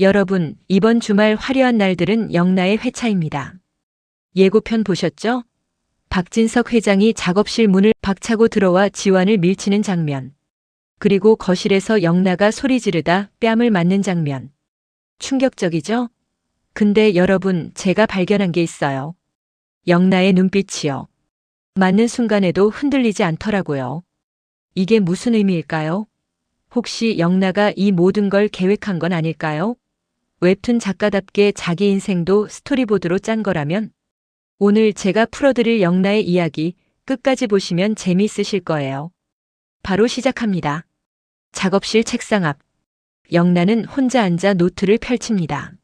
여러분, 이번 주말 화려한 날들은 영나의 회차입니다. 예고편 보셨죠? 박진석 회장이 작업실 문을 박차고 들어와 지환을 밀치는 장면. 그리고 거실에서 영나가 소리 지르다 뺨을 맞는 장면. 충격적이죠? 근데 여러분, 제가 발견한 게 있어요. 영나의 눈빛이요. 맞는 순간에도 흔들리지 않더라고요. 이게 무슨 의미일까요? 혹시 영나가 이 모든 걸 계획한 건 아닐까요? 웹툰 작가답게 자기 인생도 스토리보드로 짠 거라면? 오늘 제가 풀어드릴 영나의 이야기 끝까지 보시면 재미있으실 거예요. 바로 시작합니다. 작업실 책상 앞. 영나는 혼자 앉아 노트를 펼칩니다.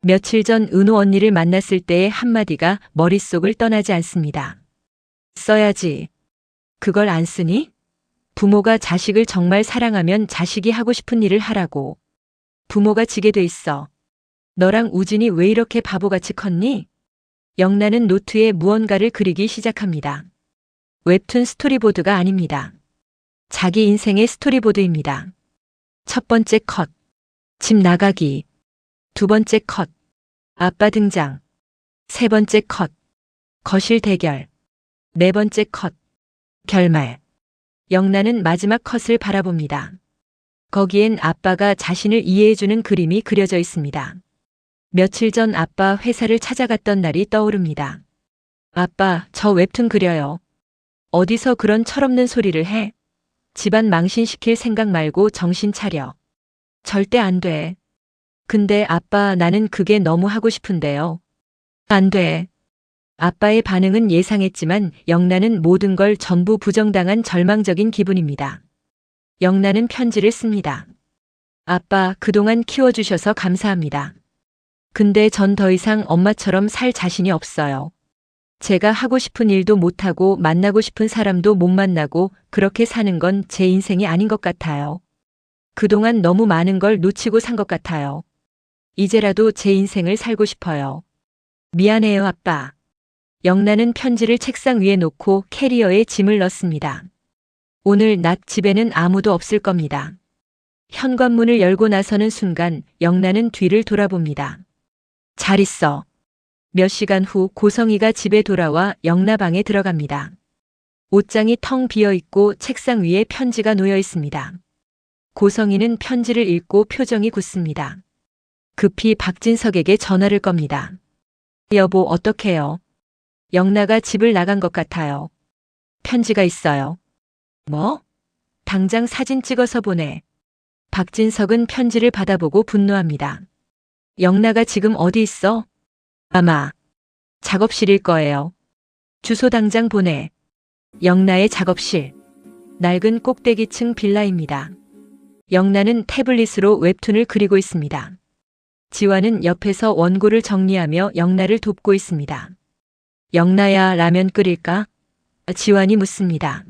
며칠 전 은호 언니를 만났을 때의 한마디가 머릿속을 떠나지 않습니다. 써야지. 그걸 안 쓰니? 부모가 자식을 정말 사랑하면 자식이 하고 싶은 일을 하라고. 부모가 지게 돼 있어. 너랑 우진이 왜 이렇게 바보같이 컸니? 영나는 노트에 무언가를 그리기 시작합니다. 웹툰 스토리보드가 아닙니다. 자기 인생의 스토리보드입니다. 첫 번째 컷. 집 나가기. 두 번째 컷. 아빠 등장. 세 번째 컷. 거실 대결. 네 번째 컷. 결말. 영나는 마지막 컷을 바라봅니다. 거기엔 아빠가 자신을 이해해주는 그림이 그려져 있습니다. 며칠 전 아빠 회사를 찾아갔던 날이 떠오릅니다. 아빠, 저 웹툰 그려요. 어디서 그런 철없는 소리를 해? 집안 망신시킬 생각 말고 정신 차려. 절대 안 돼. 근데 아빠, 나는 그게 너무 하고 싶은데요. 안 돼. 아빠의 반응은 예상했지만 영나는 모든 걸 전부 부정당한 절망적인 기분입니다. 영나는 편지를 씁니다. 아빠, 그동안 키워주셔서 감사합니다. 근데 전 더 이상 엄마처럼 살 자신이 없어요. 제가 하고 싶은 일도 못하고 만나고 싶은 사람도 못 만나고 그렇게 사는 건 제 인생이 아닌 것 같아요. 그동안 너무 많은 걸 놓치고 산 것 같아요. 이제라도 제 인생을 살고 싶어요. 미안해요, 아빠. 영나는 편지를 책상 위에 놓고 캐리어에 짐을 넣습니다. 오늘 낮 집에는 아무도 없을 겁니다. 현관문을 열고 나서는 순간 영나는 뒤를 돌아봅니다. 잘 있어. 몇 시간 후 고성이가 집에 돌아와 영나 방에 들어갑니다. 옷장이 텅 비어 있고 책상 위에 편지가 놓여 있습니다. 고성이는 편지를 읽고 표정이 굳습니다. 급히 박진석에게 전화를 겁니다. 여보, 어떡해요? 영나가 집을 나간 것 같아요. 편지가 있어요. 뭐? 당장 사진 찍어서 보내. 박진석은 편지를 받아보고 분노합니다. 영나가 지금 어디 있어? 아마 작업실일 거예요. 주소 당장 보내. 영나의 작업실. 낡은 꼭대기층 빌라입니다. 영나는 태블릿으로 웹툰을 그리고 있습니다. 지환은 옆에서 원고를 정리하며 영나를 돕고 있습니다. 영나야, 라면 끓일까? 지환이 묻습니다.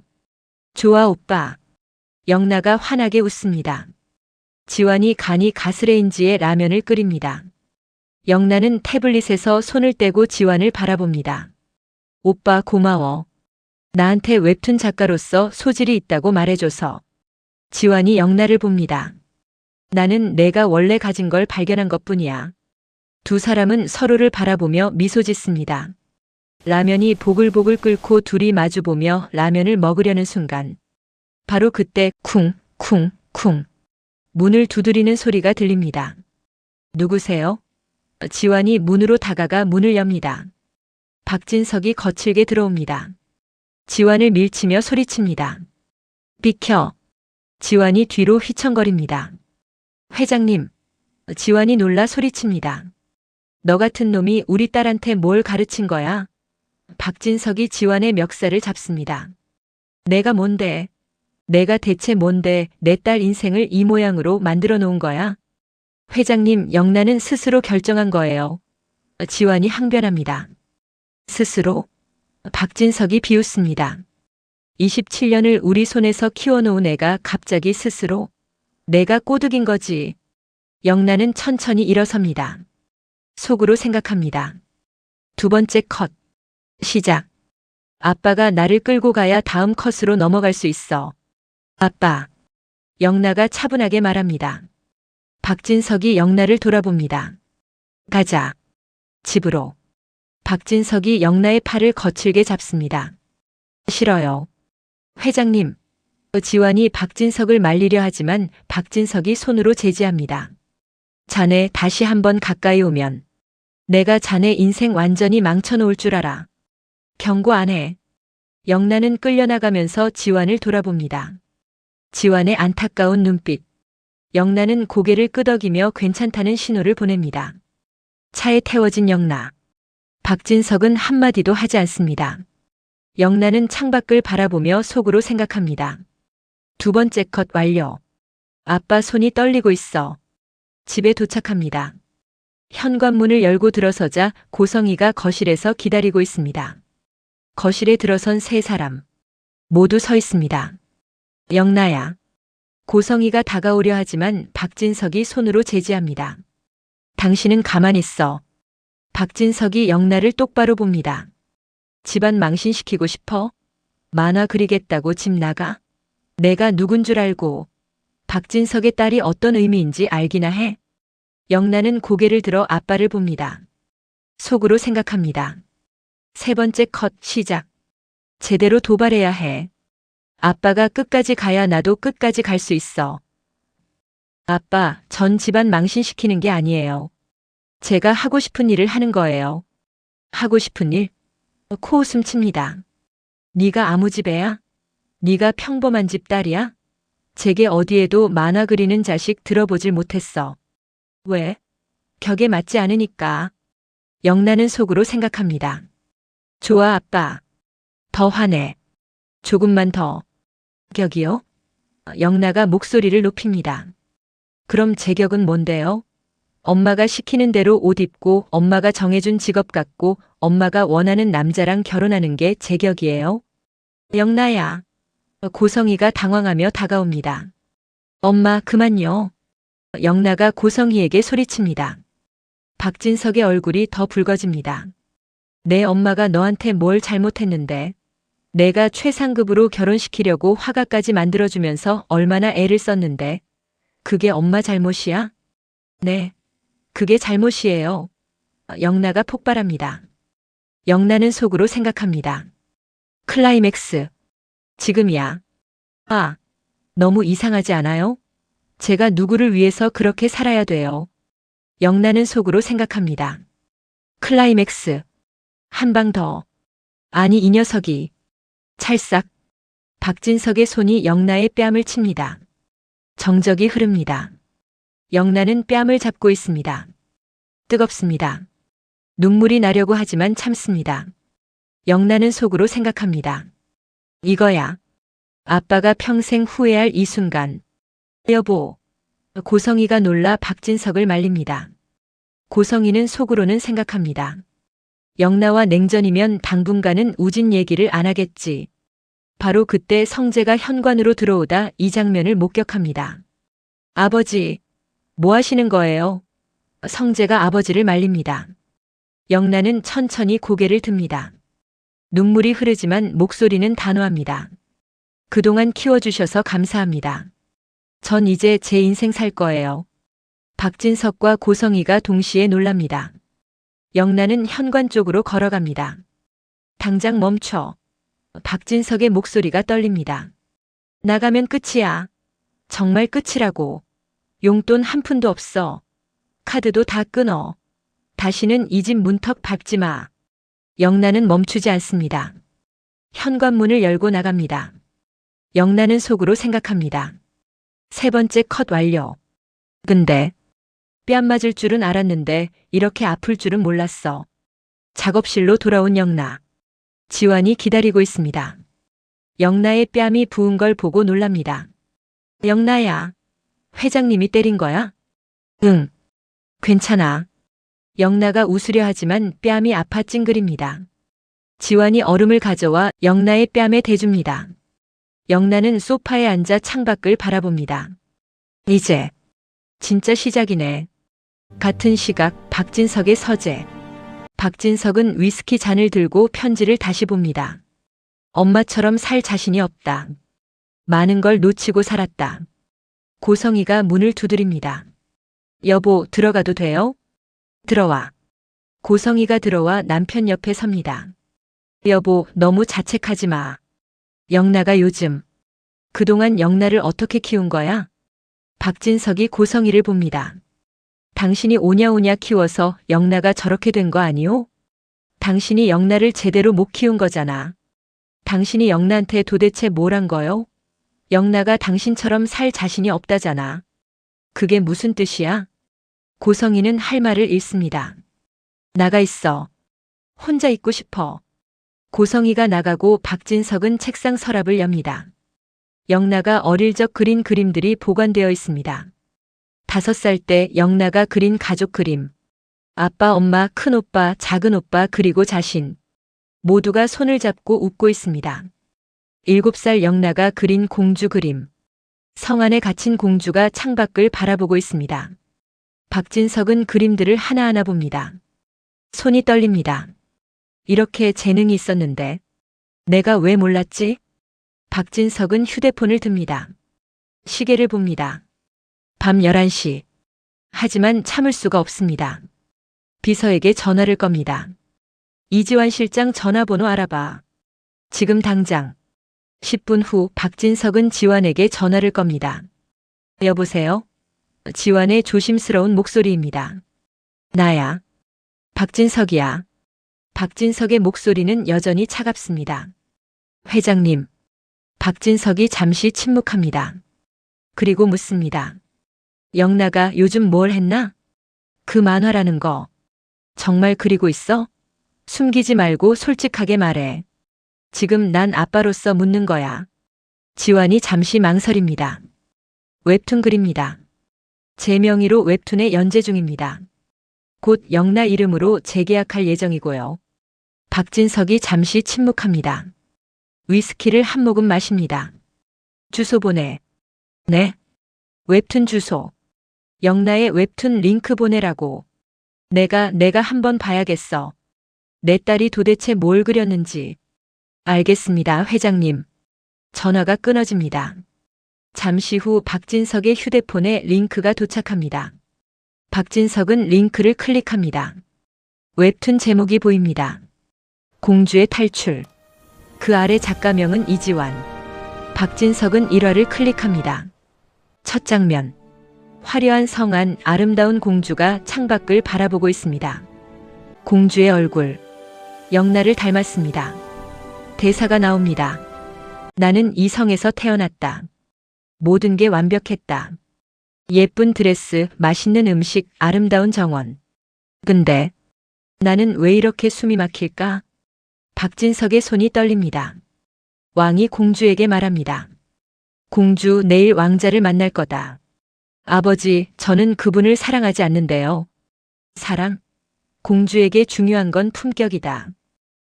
좋아, 오빠. 영나가 환하게 웃습니다. 지환이 간이 가스레인지에 라면을 끓입니다. 영나는 태블릿에서 손을 떼고 지환을 바라봅니다. 오빠, 고마워. 나한테 웹툰 작가로서 소질이 있다고 말해줘서. 지환이 영나를 봅니다. 나는 내가 원래 가진 걸 발견한 것뿐이야. 두 사람은 서로를 바라보며 미소 짓습니다. 라면이 보글보글 끓고 둘이 마주보며 라면을 먹으려는 순간. 바로 그때 쿵, 쿵, 쿵. 문을 두드리는 소리가 들립니다. 누구세요? 지환이 문으로 다가가 문을 엽니다. 박진석이 거칠게 들어옵니다. 지환을 밀치며 소리칩니다. 비켜. 지환이 뒤로 휘청거립니다. 회장님. 지환이 놀라 소리칩니다. 너 같은 놈이 우리 딸한테 뭘 가르친 거야? 박진석이 지환의 멱살을 잡습니다. 내가 뭔데? 내가 대체 뭔데 내 딸 인생을 이 모양으로 만들어 놓은 거야? 회장님, 영나는 스스로 결정한 거예요. 지환이 항변합니다. 스스로? 박진석이 비웃습니다. 27년을 우리 손에서 키워놓은 애가 갑자기 스스로? 내가 꼬드긴 거지. 영나는 천천히 일어섭니다. 속으로 생각합니다. 두 번째 컷. 시작. 아빠가 나를 끌고 가야 다음 컷으로 넘어갈 수 있어. 아빠. 영나가 차분하게 말합니다. 박진석이 영나를 돌아봅니다. 가자. 집으로. 박진석이 영나의 팔을 거칠게 잡습니다. 싫어요. 회장님. 지환이 박진석을 말리려 하지만 박진석이 손으로 제지합니다. 자네 다시 한번 가까이 오면 내가 자네 인생 완전히 망쳐놓을 줄 알아. 경고 안 해. 영나는 끌려나가면서 지환을 돌아봅니다. 지환의 안타까운 눈빛. 영나는 고개를 끄덕이며 괜찮다는 신호를 보냅니다. 차에 태워진 영나. 박진석은 한마디도 하지 않습니다. 영나는 창밖을 바라보며 속으로 생각합니다. 두 번째 컷 완료. 아빠 손이 떨리고 있어. 집에 도착합니다. 현관문을 열고 들어서자 고성이가 거실에서 기다리고 있습니다. 거실에 들어선 세 사람. 모두 서 있습니다. 영나야. 고성이가 다가오려 하지만 박진석이 손으로 제지합니다. 당신은 가만히 있어. 박진석이 영나를 똑바로 봅니다. 집안 망신시키고 싶어? 만화 그리겠다고 집 나가? 내가 누군 줄 알고. 박진석의 딸이 어떤 의미인지 알기나 해? 영나는 고개를 들어 아빠를 봅니다. 속으로 생각합니다. 세 번째 컷 시작. 제대로 도발해야 해. 아빠가 끝까지 가야 나도 끝까지 갈 수 있어. 아빠, 전 집안 망신시키는 게 아니에요. 제가 하고 싶은 일을 하는 거예요. 하고 싶은 일? 코웃음 칩니다. 네가 아무 집애야? 네가 평범한 집 딸이야? 제게 어디에도 만화 그리는 자식 들어보질 못했어. 왜? 격에 맞지 않으니까. 영나는 속으로 생각합니다. 좋아 아빠. 더 화내. 조금만 더. 격이요? 영나가 목소리를 높입니다. 그럼 제 격은 뭔데요? 엄마가 시키는 대로 옷 입고 엄마가 정해준 직업 갖고 엄마가 원하는 남자랑 결혼하는 게 제 격이에요? 영나야. 고성이가 당황하며 다가옵니다. 엄마 그만요. 영나가 고성이에게 소리칩니다. 박진석의 얼굴이 더 붉어집니다. 내 엄마가 너한테 뭘 잘못했는데. 내가 최상급으로 결혼시키려고 화가까지 만들어주면서 얼마나 애를 썼는데. 그게 엄마 잘못이야? 네. 그게 잘못이에요. 영나가 폭발합니다. 영나는 속으로 생각합니다. 클라이맥스. 지금이야. 아, 너무 이상하지 않아요? 제가 누구를 위해서 그렇게 살아야 돼요. 영나는 속으로 생각합니다. 클라이맥스. 한 방 더. 아니 이 녀석이. 찰싹. 박진석의 손이 영나의 뺨을 칩니다. 정적이 흐릅니다. 영나는 뺨을 잡고 있습니다. 뜨겁습니다. 눈물이 나려고 하지만 참습니다. 영나는 속으로 생각합니다. 이거야. 아빠가 평생 후회할 이 순간. 여보. 고성이가 놀라 박진석을 말립니다. 고성이는 속으로는 생각합니다. 영나와 냉전이면 당분간은 우진 얘기를 안 하겠지. 바로 그때 성재가 현관으로 들어오다 이 장면을 목격합니다. 아버지, 뭐 하시는 거예요? 성재가 아버지를 말립니다. 영나는 천천히 고개를 듭니다. 눈물이 흐르지만 목소리는 단호합니다. 그동안 키워주셔서 감사합니다. 전 이제 제 인생 살 거예요. 박진석과 고성이가 동시에 놀랍니다. 영나는 현관 쪽으로 걸어갑니다. 당장 멈춰. 박진석의 목소리가 떨립니다. 나가면 끝이야. 정말 끝이라고. 용돈 한 푼도 없어. 카드도 다 끊어. 다시는 이 집 문턱 밟지 마. 영나는 멈추지 않습니다. 현관문을 열고 나갑니다. 영나는 속으로 생각합니다. 세 번째 컷 완료. 근데 뺨 맞을 줄은 알았는데 이렇게 아플 줄은 몰랐어. 작업실로 돌아온 영나. 지환이 기다리고 있습니다. 영나의 뺨이 부은 걸 보고 놀랍니다. 영나야. 회장님이 때린 거야? 응. 괜찮아. 영나가 웃으려 하지만 뺨이 아파 찡그립니다. 지환이 얼음을 가져와 영나의 뺨에 대줍니다. 영나는 소파에 앉아 창밖을 바라봅니다. 이제 진짜 시작이네. 같은 시각 박진석의 서재. 박진석은 위스키 잔을 들고 편지를 다시 봅니다. 엄마처럼 살 자신이 없다. 많은 걸 놓치고 살았다. 고성이가 문을 두드립니다. 여보, 들어가도 돼요? 들어와. 고성이가 들어와 남편 옆에 섭니다. 여보, 너무 자책하지 마. 영나가 요즘. 그동안 영나를 어떻게 키운 거야? 박진석이 고성이를 봅니다. 당신이 오냐오냐 키워서 영나가 저렇게 된 거 아니오? 당신이 영나를 제대로 못 키운 거잖아. 당신이 영나한테 도대체 뭘 한 거요? 영나가 당신처럼 살 자신이 없다잖아. 그게 무슨 뜻이야? 고성이는 할 말을 잃습니다. 나가 있어. 혼자 있고 싶어. 고성이가 나가고 박진석은 책상 서랍을 엽니다. 영나가 어릴 적 그린 그림들이 보관되어 있습니다. 5살 때 영나가 그린 가족 그림. 아빠, 엄마, 큰오빠, 작은오빠 그리고 자신. 모두가 손을 잡고 웃고 있습니다. 7살 영나가 그린 공주 그림. 성 안에 갇힌 공주가 창밖을 바라보고 있습니다. 박진석은 그림들을 하나하나 봅니다. 손이 떨립니다. 이렇게 재능이 있었는데 내가 왜 몰랐지? 박진석은 휴대폰을 듭니다. 시계를 봅니다. 밤 11시. 하지만 참을 수가 없습니다. 비서에게 전화를 겁니다. 이지환 실장 전화번호 알아봐. 지금 당장. 10분 후 박진석은 지환에게 전화를 겁니다. 여보세요? 지환의 조심스러운 목소리입니다. 나야. 박진석이야. 박진석의 목소리는 여전히 차갑습니다. 회장님. 박진석이 잠시 침묵합니다. 그리고 묻습니다. 영나가 요즘 뭘 했나? 그 만화라는 거. 정말 그리고 있어? 숨기지 말고 솔직하게 말해. 지금 난 아빠로서 묻는 거야. 지환이 잠시 망설입니다. 웹툰 그립니다. 제 명의로 웹툰에 연재 중입니다. 곧 영나 이름으로 재계약할 예정이고요. 박진석이 잠시 침묵합니다. 위스키를 한 모금 마십니다. 주소 보내. 네. 웹툰 주소. 영나의 웹툰 링크 보내라고. 내가 한번 봐야겠어. 내 딸이 도대체 뭘 그렸는지. 알겠습니다, 회장님. 전화가 끊어집니다. 잠시 후 박진석의 휴대폰에 링크가 도착합니다. 박진석은 링크를 클릭합니다. 웹툰 제목이 보입니다. 공주의 탈출. 그 아래 작가명은 이지환. 박진석은 1화를 클릭합니다. 첫 장면. 화려한 성 안 아름다운 공주가 창밖을 바라보고 있습니다. 공주의 얼굴. 영나를 닮았습니다. 대사가 나옵니다. 나는 이 성에서 태어났다. 모든 게 완벽했다. 예쁜 드레스, 맛있는 음식, 아름다운 정원. 근데 나는 왜 이렇게 숨이 막힐까? 박진석의 손이 떨립니다. 왕이 공주에게 말합니다. 공주, 내일 왕자를 만날 거다. 아버지, 저는 그분을 사랑하지 않는데요. 사랑? 공주에게 중요한 건 품격이다.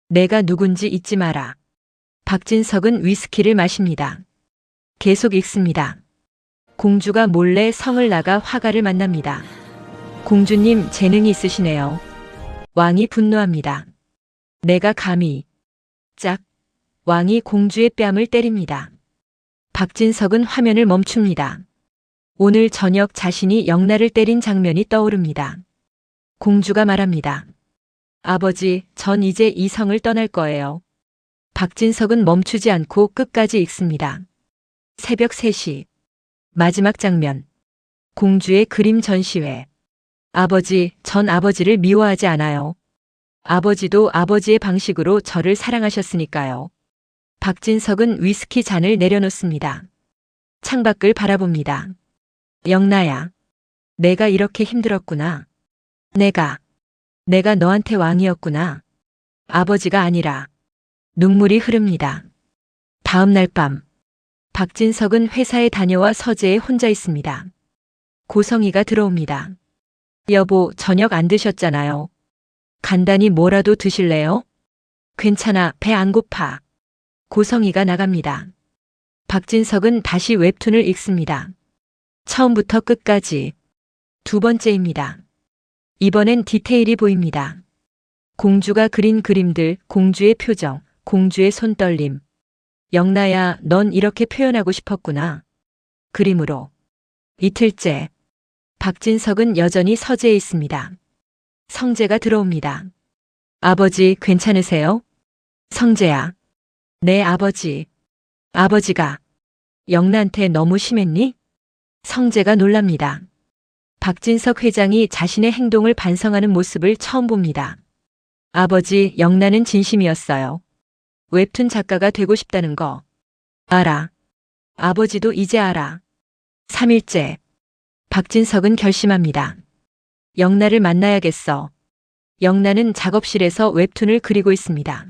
내가 누군지 잊지 마라. 박진석은 위스키를 마십니다. 계속 읽습니다. 공주가 몰래 성을 나가 화가를 만납니다. 공주님, 재능이 있으시네요. 왕이 분노합니다. 내가 감히. 짝. 왕이 공주의 뺨을 때립니다. 박진석은 화면을 멈춥니다. 오늘 저녁 자신이 영나를 때린 장면이 떠오릅니다. 공주가 말합니다. 아버지, 전 이제 이 성을 떠날 거예요. 박진석은 멈추지 않고 끝까지 읽습니다. 새벽 3시. 마지막 장면. 공주의 그림 전시회. 아버지, 전 아버지를 미워하지 않아요. 아버지도 아버지의 방식으로 저를 사랑하셨으니까요. 박진석은 위스키 잔을 내려놓습니다. 창밖을 바라봅니다. 영나야. 내가 이렇게 힘들었구나. 내가 너한테 왕이었구나. 아버지가 아니라. 눈물이 흐릅니다. 다음 날 밤. 박진석은 회사에 다녀와 서재에 혼자 있습니다. 고성이가 들어옵니다. 여보, 저녁 안 드셨잖아요. 간단히 뭐라도 드실래요? 괜찮아, 배 안 고파. 고성이가 나갑니다. 박진석은 다시 웹툰을 읽습니다. 처음부터 끝까지. 2번째입니다. 이번엔 디테일이 보입니다. 공주가 그린 그림들, 공주의 표정, 공주의 손떨림. 영나야, 넌 이렇게 표현하고 싶었구나. 그림으로. 이틀째. 박진석은 여전히 서재에 있습니다. 성재가 들어옵니다. 아버지 괜찮으세요? 성재야. 네, 아버지. 아버지가 영나한테 너무 심했니? 성재가 놀랍니다. 박진석 회장이 자신의 행동을 반성하는 모습을 처음 봅니다. 아버지, 영나는 진심이었어요. 웹툰 작가가 되고 싶다는 거. 알아. 아버지도 이제 알아. 3일째. 박진석은 결심합니다. 영나를 만나야겠어. 영나는 작업실에서 웹툰을 그리고 있습니다.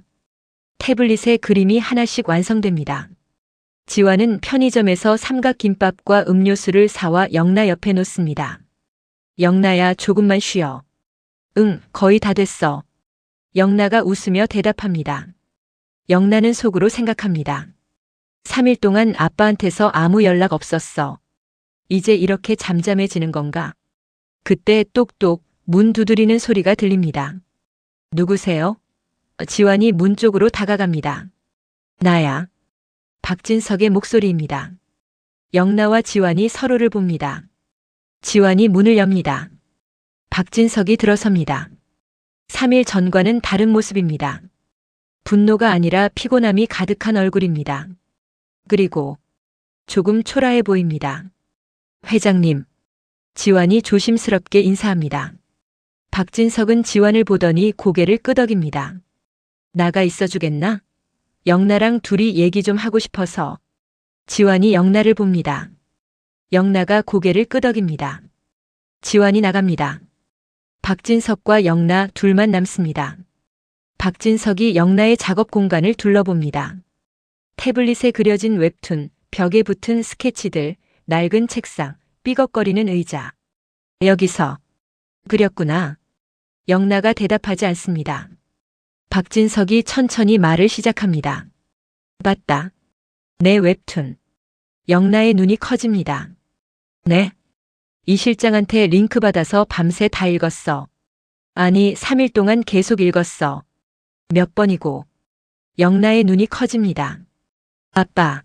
태블릿에 그림이 하나씩 완성됩니다. 지환은 편의점에서 삼각김밥과 음료수를 사와 영나 옆에 놓습니다. 영나야, 조금만 쉬어. 응, 거의 다 됐어. 영나가 웃으며 대답합니다. 영나는 속으로 생각합니다. 3일 동안 아빠한테서 아무 연락 없었어. 이제 이렇게 잠잠해지는 건가? 그때 똑똑 문 두드리는 소리가 들립니다. 누구세요? 지환이 문 쪽으로 다가갑니다. 나야. 박진석의 목소리입니다. 영나와 지환이 서로를 봅니다. 지환이 문을 엽니다. 박진석이 들어섭니다. 3일 전과는 다른 모습입니다. 분노가 아니라 피곤함이 가득한 얼굴입니다. 그리고 조금 초라해 보입니다. 회장님. 지환이 조심스럽게 인사합니다. 박진석은 지환을 보더니 고개를 끄덕입니다. 나가 있어주겠나? 영나랑 둘이 얘기 좀 하고 싶어서. 지환이 영나를 봅니다. 영나가 고개를 끄덕입니다. 지환이 나갑니다. 박진석과 영나 둘만 남습니다. 박진석이 영나의 작업 공간을 둘러봅니다. 태블릿에 그려진 웹툰, 벽에 붙은 스케치들, 낡은 책상, 삐걱거리는 의자. 여기서 그렸구나. 영나가 대답하지 않습니다. 박진석이 천천히 말을 시작합니다. 맞다. 내 웹툰. 영나의 눈이 커집니다. 네? 이 실장한테 링크 받아서 밤새 다 읽었어. 아니, 3일 동안 계속 읽었어. 몇 번이고. 영나의 눈이 커집니다. 아빠.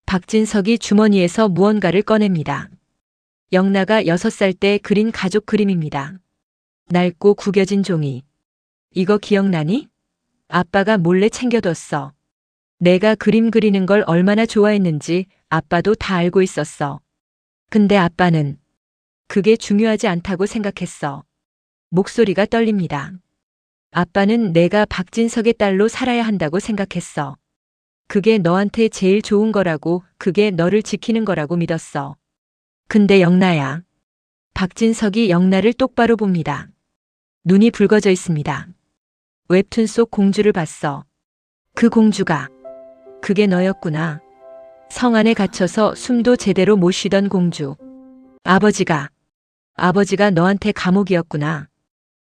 박진석이 주머니에서 무언가를 꺼냅니다. 영나가 6살 때 그린 가족 그림입니다. 낡고 구겨진 종이. 이거 기억나니? 아빠가 몰래 챙겨뒀어. 내가 그림 그리는 걸 얼마나 좋아했는지 아빠도 다 알고 있었어. 근데 아빠는 그게 중요하지 않다고 생각했어. 목소리가 떨립니다. 아빠는 내가 박진석의 딸로 살아야 한다고 생각했어. 그게 너한테 제일 좋은 거라고, 그게 너를 지키는 거라고 믿었어. 근데 영나야. 박진석이 영나를 똑바로 봅니다. 눈이 붉어져 있습니다. 웹툰 속 공주를 봤어. 그 공주가. 그게 너였구나. 성 안에 갇혀서 숨도 제대로 못 쉬던 공주. 아버지가 너한테 감옥이었구나.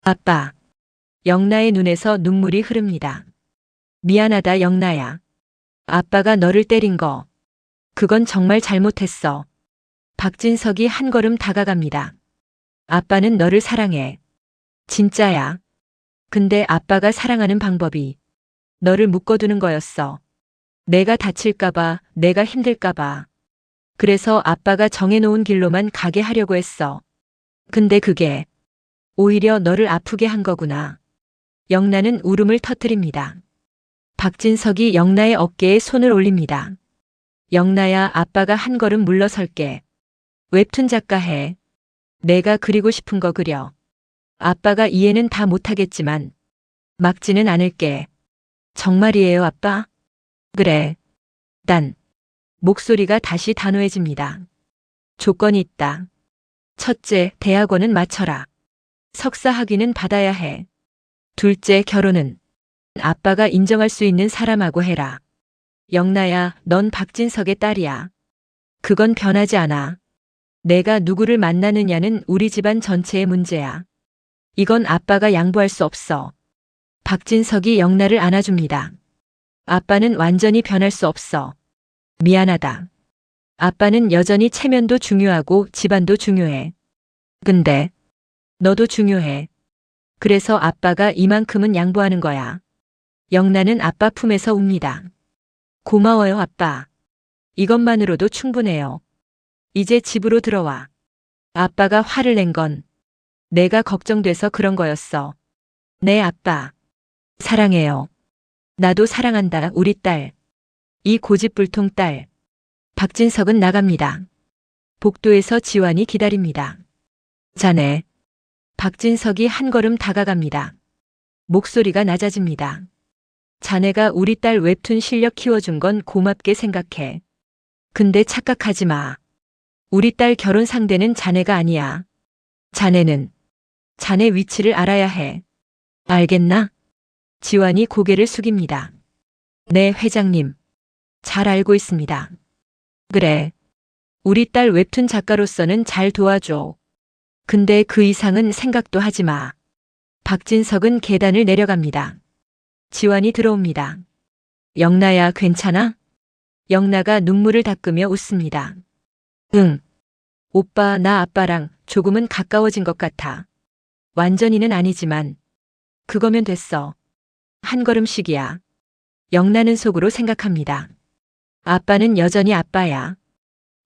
아빠. 영나의 눈에서 눈물이 흐릅니다. 미안하다, 영나야. 아빠가 너를 때린 거. 그건 정말 잘못했어. 박진석이 한 걸음 다가갑니다. 아빠는 너를 사랑해. 진짜야. 근데 아빠가 사랑하는 방법이 너를 묶어두는 거였어. 내가 다칠까봐, 내가 힘들까봐. 그래서 아빠가 정해놓은 길로만 가게 하려고 했어. 근데 그게 오히려 너를 아프게 한 거구나. 영나는 울음을 터뜨립니다. 박진석이 영나의 어깨에 손을 올립니다. 영나야, 아빠가 한 걸음 물러설게. 웹툰 작가 해. 내가 그리고 싶은 거 그려. 아빠가 이해는 다 못하겠지만 막지는 않을게. 정말이에요, 아빠? 그래. 난. 목소리가 다시 단호해집니다. 조건이 있다. 첫째, 대학원은 마쳐라. 석사 학위는 받아야 해. 둘째, 결혼은 아빠가 인정할 수 있는 사람하고 해라. 영나야, 넌 박진석의 딸이야. 그건 변하지 않아. 내가 누구를 만나느냐는 우리 집안 전체의 문제야. 이건 아빠가 양보할 수 없어. 박진석이 영나를 안아줍니다. 아빠는 완전히 변할 수 없어. 미안하다. 아빠는 여전히 체면도 중요하고 집안도 중요해. 근데 너도 중요해. 그래서 아빠가 이만큼은 양보하는 거야. 영나는 아빠 품에서 웁니다. 고마워요, 아빠. 이것만으로도 충분해요. 이제 집으로 들어와. 아빠가 화를 낸 건 내가 걱정돼서 그런 거였어. 네, 아빠. 사랑해요. 나도 사랑한다, 우리 딸. 이 고집불통 딸. 박진석은 나갑니다. 복도에서 지환이 기다립니다. 자네. 박진석이 한 걸음 다가갑니다. 목소리가 낮아집니다. 자네가 우리 딸 웹툰 실력 키워준 건 고맙게 생각해. 근데 착각하지 마. 우리 딸 결혼 상대는 자네가 아니야. 자네는 자네 위치를 알아야 해. 알겠나? 지환이 고개를 숙입니다. 네, 회장님. 잘 알고 있습니다. 그래. 우리 딸 웹툰 작가로서는 잘 도와줘. 근데 그 이상은 생각도 하지 마. 박진석은 계단을 내려갑니다. 지환이 들어옵니다. 영나야, 괜찮아? 영나가 눈물을 닦으며 웃습니다. 응. 오빠, 나 아빠랑 조금은 가까워진 것 같아. 완전히는 아니지만 그거면 됐어. 한 걸음씩이야. 영나는 속으로 생각합니다. 아빠는 여전히 아빠야.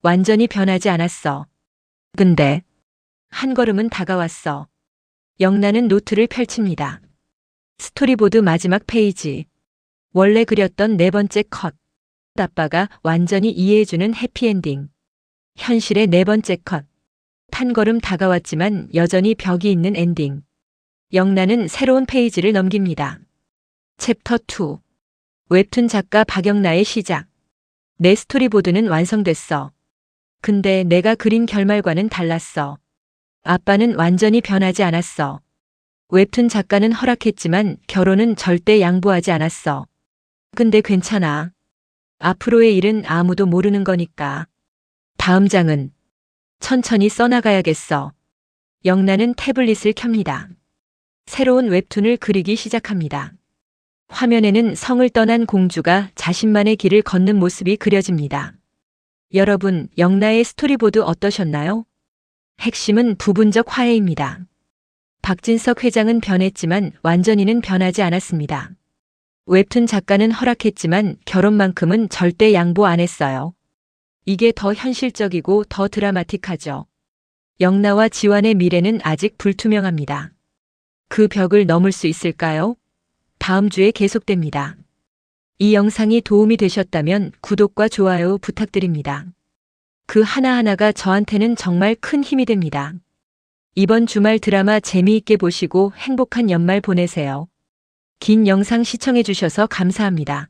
완전히 변하지 않았어. 근데 한 걸음은 다가왔어. 영나는 노트를 펼칩니다. 스토리보드 마지막 페이지. 원래 그렸던 네 번째 컷. 아빠가 완전히 이해해주는 해피엔딩. 현실의 네 번째 컷. 한 걸음 다가왔지만 여전히 벽이 있는 엔딩. 영나는 새로운 페이지를 넘깁니다. 챕터 2. 웹툰 작가 박영나의 시작. 내 스토리보드는 완성됐어. 근데 내가 그린 결말과는 달랐어. 아빠는 완전히 변하지 않았어. 웹툰 작가는 허락했지만 결혼은 절대 양보하지 않았어. 근데 괜찮아. 앞으로의 일은 아무도 모르는 거니까. 다음 장은 천천히 써나가야겠어. 영나는 태블릿을 켭니다. 새로운 웹툰을 그리기 시작합니다. 화면에는 성을 떠난 공주가 자신만의 길을 걷는 모습이 그려집니다. 여러분, 영나의 스토리보드 어떠셨나요? 핵심은 부분적 화해입니다. 박진석 회장은 변했지만 완전히는 변하지 않았습니다. 웹툰 작가는 허락했지만 결혼만큼은 절대 양보 안 했어요. 이게 더 현실적이고 더 드라마틱하죠. 영나와 지환의 미래는 아직 불투명합니다. 그 벽을 넘을 수 있을까요? 다음 주에 계속됩니다. 이 영상이 도움이 되셨다면 구독과 좋아요 부탁드립니다. 그 하나하나가 저한테는 정말 큰 힘이 됩니다. 이번 주말 드라마 재미있게 보시고 행복한 연말 보내세요. 긴 영상 시청해주셔서 감사합니다.